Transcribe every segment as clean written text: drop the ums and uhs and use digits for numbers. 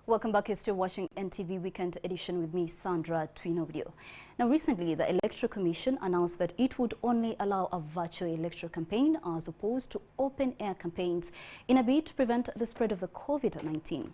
Welcome back. You're still watching NTV Weekend Edition with me, Sandra Twinovideo. Now, recently, the Electoral Commission announced that it would only allow a virtual electoral campaign as opposed to open-air campaigns in a bid to prevent the spread of the COVID-19.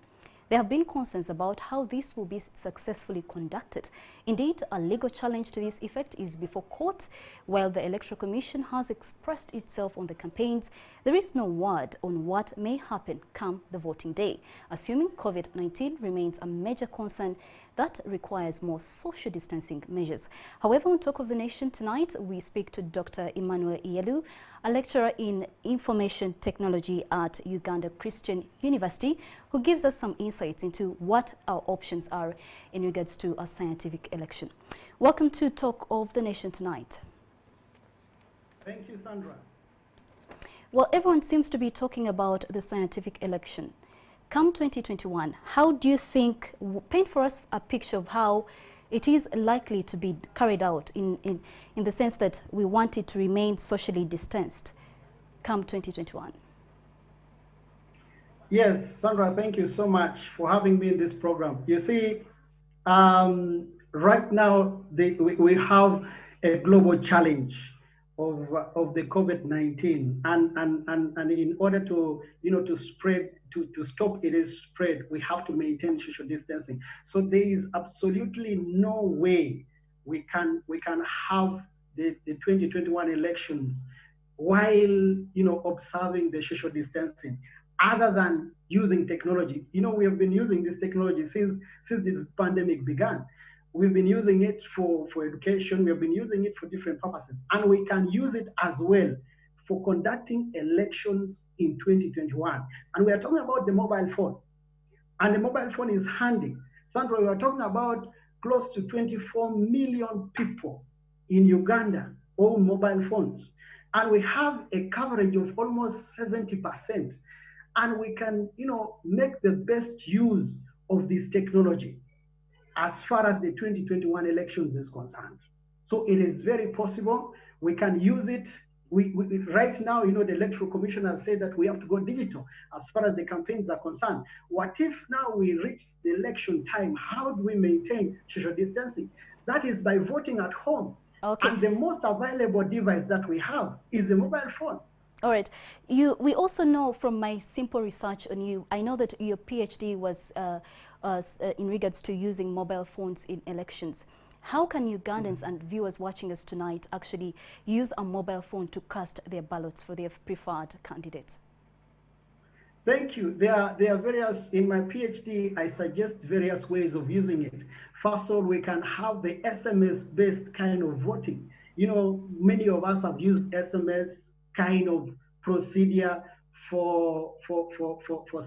There have been concerns about how this will be successfully conducted. Indeed, a legal challenge to this effect is before court. While the Electoral Commission has expressed itself on the campaigns, there is no word on what may happen come the voting day, assuming COVID-19 remains a major concern that requires more social distancing measures. However, on Talk of the Nation tonight, we speak to Dr Emmanuel Eilu, a lecturer in information technology at Uganda Christian University, who gives us some insights into what our options are in regards to a scientific election. Welcome to Talk of the Nation tonight. Thank you, Sandra. Well, everyone seems to be talking about the scientific election. Come 2021, how do you think, paint for us a picture of how it is likely to be carried out in the sense that we want it to remain socially distanced come 2021? Yes, Sandra, thank you so much for having me in this program. You see, right now we have a global challenge of the COVID-19, and in order to to stop its spread, we have to maintain social distancing. So there is absolutely no way we can have the 2021 elections while observing the social distancing, other than using technology. We have been using this technology since this pandemic began. We've been using it for education. We have been using it for different purposes. And we can use it as well for conducting elections in 2021. And we are talking about the mobile phone. And the mobile phone is handy. Sandra, we are talking about close to 24 million people in Uganda own mobile phones. And we have a coverage of almost 70%. And we can, make the best use of this technology as far as the 2021 elections is concerned. So it is very possible. We can use it. Right now, the Electoral Commission has said that we have to go digital as far as the campaigns are concerned. What if now we reach the election time? How do we maintain social distancing? That is by voting at home. Okay. And the most available device that we have is the mobile phone. All right. We also know from my simple research on you, I know that your PhD was in regards to using mobile phones in elections. How can Ugandans and viewers watching us tonight actually use a mobile phone to cast their ballots for their preferred candidates? Thank you. There are various, in my PhD, I suggest various ways of using it. First of all, we can have the SMS-based kind of voting. Many of us have used SMS kind of procedure for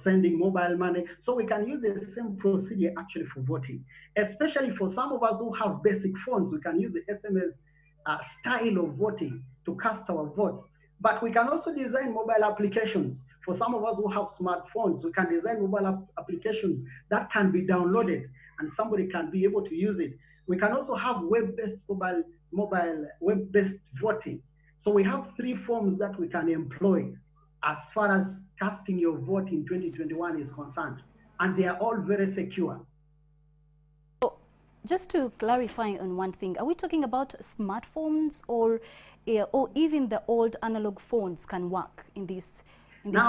sending mobile money. So we can use the same procedure actually for voting. Especially for some of us who have basic phones, we can use the SMS style of voting to cast our vote. But we can also design mobile applications. For some of us who have smartphones, we can design mobile applications that can be downloaded and somebody can be able to use it. We can also have web-based web-based voting. So we have three forms that we can employ as far as casting your vote in 2021 is concerned. And they are all very secure. So just to clarify on one thing, are we talking about smartphones or even the old analog phones can work in this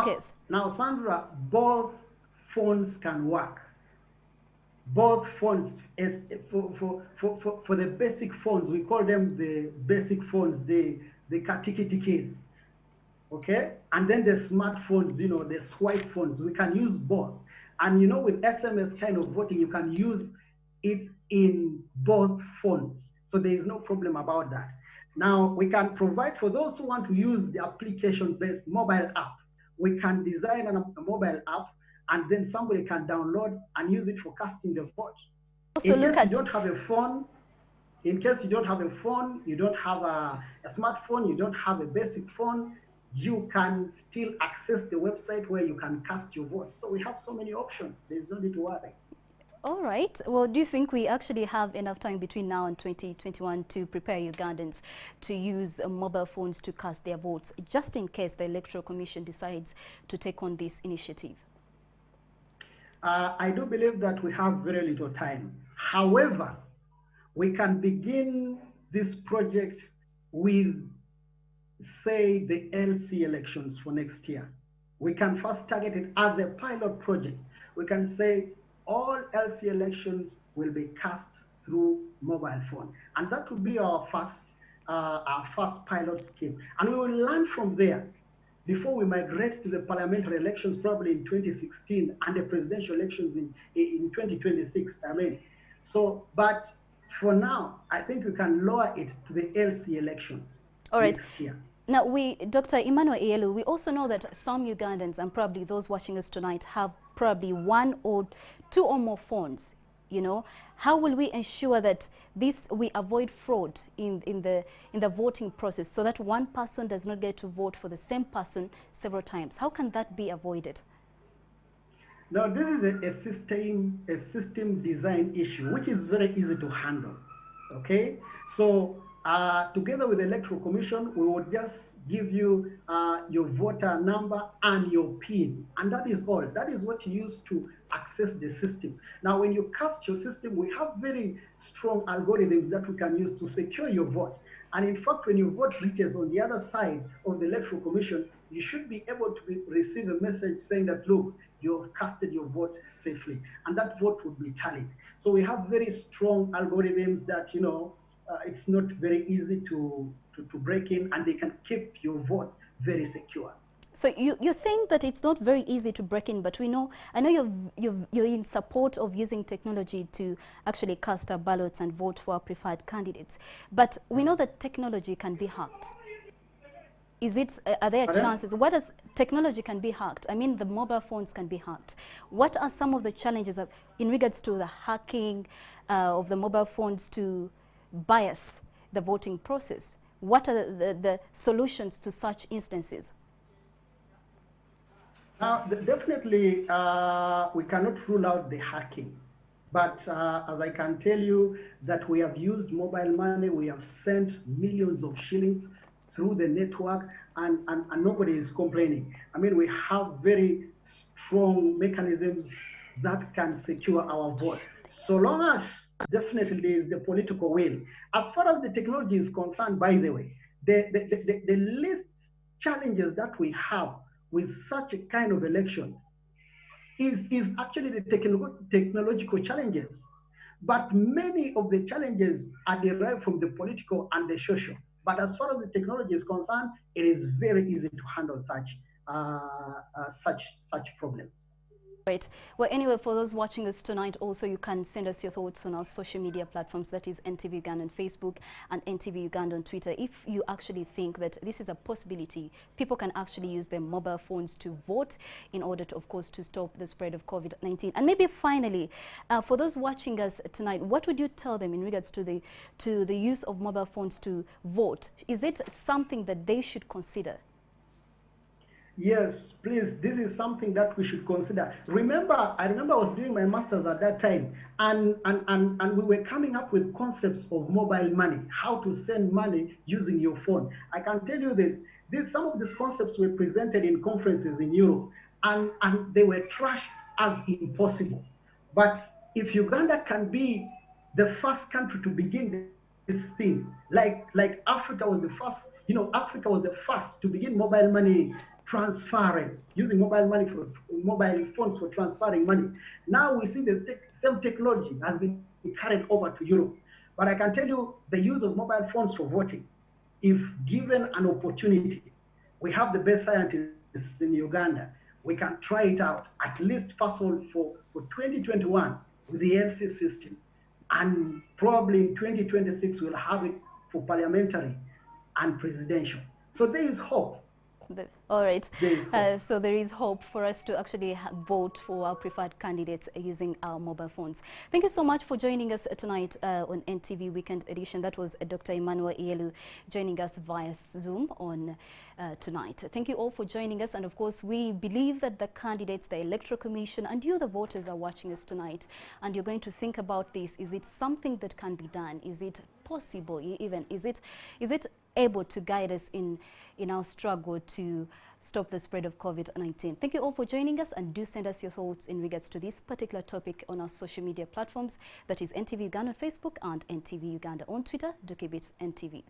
case? Now, Sandra, both phones can work. Both phones, for the basic phones, we call them the basic phones, the katikiti keys, okay? And then the smartphones, the swipe phones, we can use both. And with SMS kind of voting, you can use it in both phones. So there is no problem about that. Now, we can provide for those who want to use the application-based mobile app. We can design a mobile app, and then somebody can download and use it for casting the vote. So in case you don't have a phone, you don't have a smartphone, you don't have a basic phone, you can still access the website where you can cast your vote. So we have so many options. There's no need to worry. All right. Well, do you think we actually have enough time between now and 2021 to prepare Ugandans to use mobile phones to cast their votes, just in case the Electoral Commission decides to take on this initiative? I do believe that we have very little time. However, we can begin this project with, say, the LC elections for next year. We can first target it as a pilot project. We can say all LC elections will be cast through mobile phone, and that will be our first pilot scheme. And we will learn from there before we migrate to the parliamentary elections, probably in 2016, and the presidential elections in 2026. I mean, so, but for now, I think we can lower it to the LC elections All right. next year. Now, Dr. Emmanuel Eilu, we also know that some Ugandans, and probably those watching us tonight, have probably one or two or more phones. You know, how will we ensure that we avoid fraud in the voting process, so that one person does not get to vote for the same person several times? How can that be avoided? Now, this is a system design issue, which is very easy to handle. Okay, so together with the Electoral Commission, we will just give you your voter number and your PIN, and that is all. That is what you use to access the system. Now, when you cast your system, we have very strong algorithms that we can use to secure your vote. And in fact, when your vote reaches on the other side of the Electoral Commission, you should be able to receive a message saying that, look, you've casted your vote safely, and that vote would be tallied. So we have very strong algorithms that, you know, it's not very easy to break in, and they can keep your vote very secure. So you're saying that it's not very easy to break in, but I know you're in support of using technology to actually cast our ballots and vote for our preferred candidates. But we know that technology can be hacked. Are there chances? What does technology can be hacked? I mean, the mobile phones can be hacked. What are some of the challenges in regards to the hacking of the mobile phones to bias the voting process? What are the solutions to such instances? Definitely, we cannot rule out the hacking. But as I can tell you that we have used mobile money, we have sent millions of shillings through the network, and nobody is complaining. I mean, we have very strong mechanisms that can secure our vote. So long as definitely there is the political will. As far as the technology is concerned, by the way, the least challenges that we have with such a kind of election is actually the technological challenges. But many of the challenges are derived from the political and the social. But as far as the technology is concerned, it is very easy to handle such problems. Right. Well, anyway, for those watching us tonight, also you can send us your thoughts on our social media platforms, that is NTV Uganda on Facebook and NTV Uganda on Twitter. If you actually think that this is a possibility, people can actually use their mobile phones to vote in order to, of course, to stop the spread of COVID-19. And maybe finally, for those watching us tonight, what would you tell them in regards to the use of mobile phones to vote? Is it something that they should consider? Yes, please, this is something that we should consider. I remember I was doing my master's at that time, and we were coming up with concepts of mobile money, how to send money using your phone. I can tell you some of these concepts were presented in conferences in Europe, and they were trashed as impossible. But if Uganda can be the first country to begin this thing, like Africa was the first, Africa was the first to begin mobile money transference, using mobile phones for transferring money. Now we see the same technology has been carried over to Europe. But I can tell you the use of mobile phones for voting, if given an opportunity, we have the best scientists in Uganda. We can try it out, at least first of all for 2021 with the LC system. And probably in 2026, we'll have it for parliamentary and presidential. So there is hope. All right. So there is hope for us to actually vote for our preferred candidates using our mobile phones. Thank you so much for joining us tonight on NTV Weekend Edition. That was Dr. Emmanuel Eilu joining us via Zoom on tonight. Thank you all for joining us. And of course, we believe that the candidates, the Electoral Commission, and you, the voters, are watching us tonight. And you're going to think about this. Is it something that can be done? Is it possible even? Is it able to guide us in our struggle to stop the spread of COVID-19. Thank you all for joining us, and do send us your thoughts in regards to this particular topic on our social media platforms. That is NTV Uganda on Facebook and NTV Uganda on Twitter. Do keep it NTV.